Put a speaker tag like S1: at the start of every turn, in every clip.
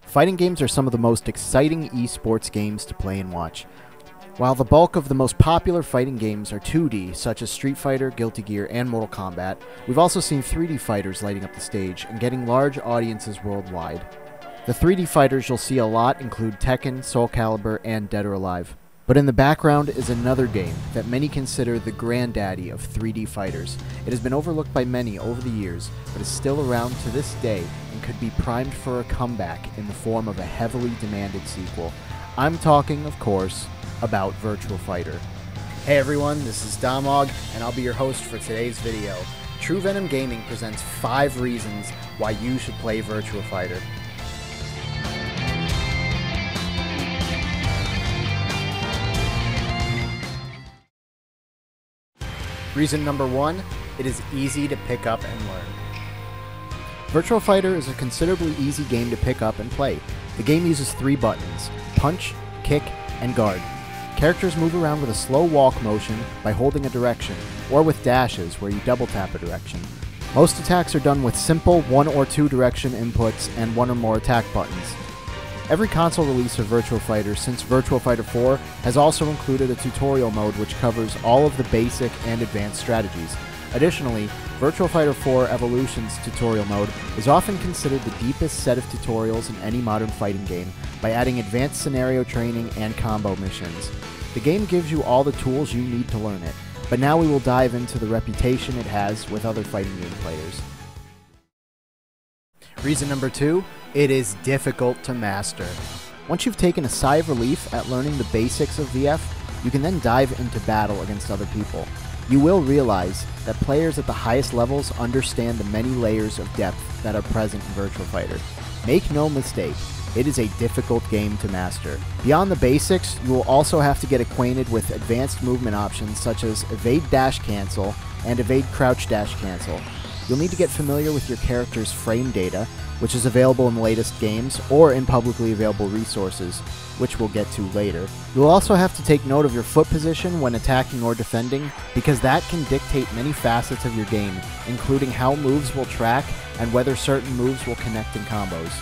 S1: Fighting games are some of the most exciting esports games to play and watch. While the bulk of the most popular fighting games are 2D, such as Street Fighter, Guilty Gear, and Mortal Kombat, we've also seen 3D fighters lighting up the stage and getting large audiences worldwide. The 3D fighters you'll see a lot include Tekken, Soulcalibur, and Dead or Alive. But in the background is another game that many consider the granddaddy of 3D fighters. It has been overlooked by many over the years, but is still around to this day and could be primed for a comeback in the form of a heavily demanded sequel. I'm talking, of course, about Virtua Fighter. Hey everyone, this is Domaug, and I'll be your host for today's video. True Venom Gaming presents 5 reasons why you should play Virtua Fighter. Reason number 1, it is easy to pick up and learn. Virtua Fighter is a considerably easy game to pick up and play. The game uses 3 buttons: punch, kick, and guard. Characters move around with a slow walk motion by holding a direction, or with dashes where you double tap a direction. Most attacks are done with simple 1 or 2 direction inputs and 1 or more attack buttons. Every console release of Virtua Fighter since Virtua Fighter 4 has also included a tutorial mode which covers all of the basic and advanced strategies. Additionally, Virtua Fighter 4 Evolution's tutorial mode is often considered the deepest set of tutorials in any modern fighting game by adding advanced scenario training and combo missions. The game gives you all the tools you need to learn it, but now we will dive into the reputation it has with other fighting game players. Reason number 2, it is difficult to master. Once you've taken a sigh of relief at learning the basics of VF, you can then dive into battle against other people. You will realize that players at the highest levels understand the many layers of depth that are present in Virtua Fighter. Make no mistake, it is a difficult game to master. Beyond the basics, you will also have to get acquainted with advanced movement options such as evade dash cancel and evade crouch dash cancel. You'll need to get familiar with your character's frame data, which is available in the latest games or in publicly available resources, which we'll get to later. You'll also have to take note of your foot position when attacking or defending, because that can dictate many facets of your game, including how moves will track and whether certain moves will connect in combos.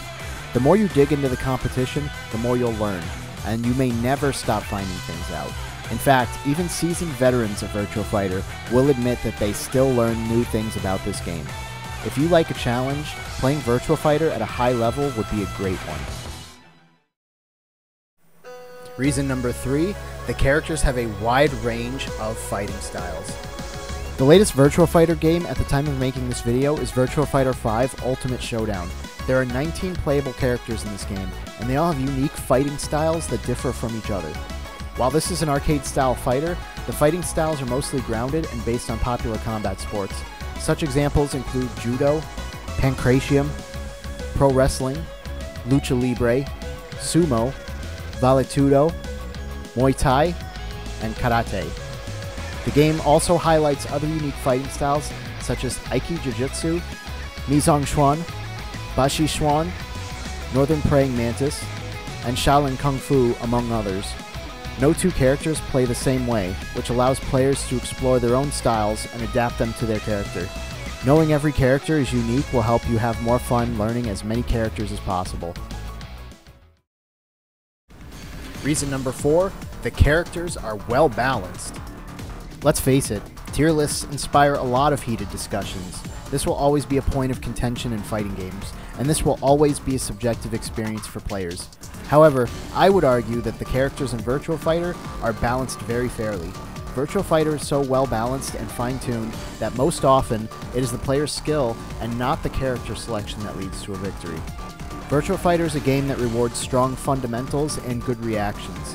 S1: The more you dig into the competition, the more you'll learn, and you may never stop finding things out. In fact, even seasoned veterans of Virtua Fighter will admit that they still learn new things about this game. If you like a challenge, playing Virtua Fighter at a high level would be a great one. Reason number 3, the characters have a wide range of fighting styles. The latest Virtua Fighter game at the time of making this video is Virtua Fighter 5 Ultimate Showdown. There are 19 playable characters in this game, and they all have unique fighting styles that differ from each other. While this is an arcade-style fighter, the fighting styles are mostly grounded and based on popular combat sports. Such examples include Judo, Pancratium, Pro Wrestling, Lucha Libre, Sumo, Vale-Tudo, Muay Thai, and Karate. The game also highlights other unique fighting styles such as Aiki Jiu-Jitsu, Mizong Chuan, Bashi Chuan, Northern Praying Mantis, and Shaolin Kung Fu, among others. No 2 characters play the same way, which allows players to explore their own styles and adapt them to their character. Knowing every character is unique will help you have more fun learning as many characters as possible. Reason number 4, the characters are well balanced. Let's face it, tier lists inspire a lot of heated discussions. This will always be a point of contention in fighting games, and this will always be a subjective experience for players. However, I would argue that the characters in Virtua Fighter are balanced very fairly. Virtua Fighter is so well balanced and fine-tuned that most often it is the player's skill and not the character selection that leads to a victory. Virtua Fighter is a game that rewards strong fundamentals and good reactions.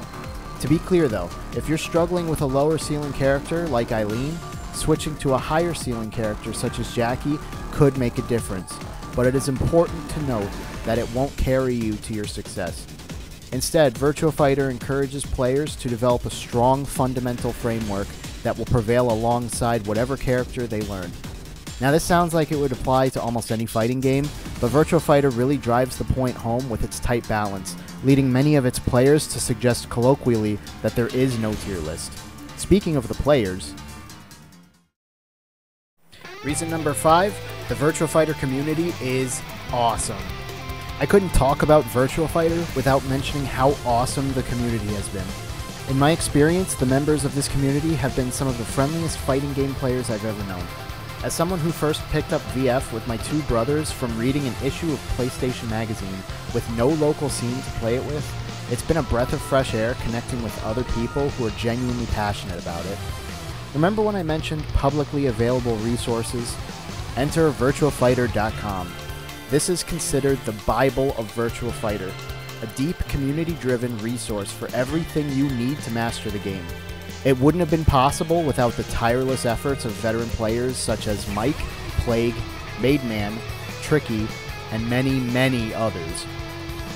S1: To be clear though, if you're struggling with a lower ceiling character like Eileen, switching to a higher ceiling character such as Jackie could make a difference, but it is important to note that it won't carry you to your success. Instead, Virtua Fighter encourages players to develop a strong fundamental framework that will prevail alongside whatever character they learn. Now this sounds like it would apply to almost any fighting game, but Virtua Fighter really drives the point home with its tight balance, leading many of its players to suggest colloquially that there is no tier list. Speaking of the players, reason number 5, the Virtua Fighter community is awesome. I couldn't talk about Virtua Fighter without mentioning how awesome the community has been. In my experience, the members of this community have been some of the friendliest fighting game players I've ever known. As someone who first picked up VF with my two brothers from reading an issue of PlayStation Magazine with no local scene to play it with, it's been a breath of fresh air connecting with other people who are genuinely passionate about it. Remember when I mentioned publicly available resources? Enter VirtuaFighter.com. This is considered the Bible of Virtua Fighter, a deep community-driven resource for everything you need to master the game. It wouldn't have been possible without the tireless efforts of veteran players such as Mike, Plague, Mademan, Tricky, and many, many others.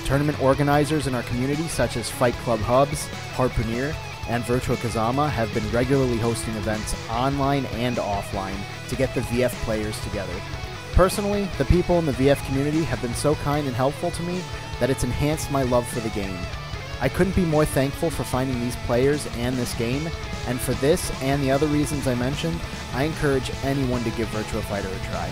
S1: Tournament organizers in our community such as Fight Club Hubs, Harpooneer, and Virtua Kazama have been regularly hosting events online and offline to get the VF players together. Personally, the people in the VF community have been so kind and helpful to me that it's enhanced my love for the game. I couldn't be more thankful for finding these players and this game, and for this and the other reasons I mentioned, I encourage anyone to give Virtua Fighter a try.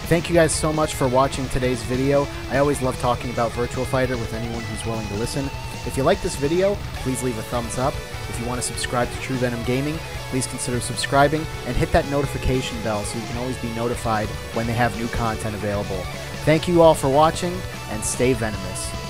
S1: Thank you guys so much for watching today's video. I always love talking about Virtua Fighter with anyone who's willing to listen. If you like this video, please leave a thumbs up. If you want to subscribe to True Venom Gaming, please consider subscribing and hit that notification bell so you can always be notified when they have new content available. Thank you all for watching, and stay venomous.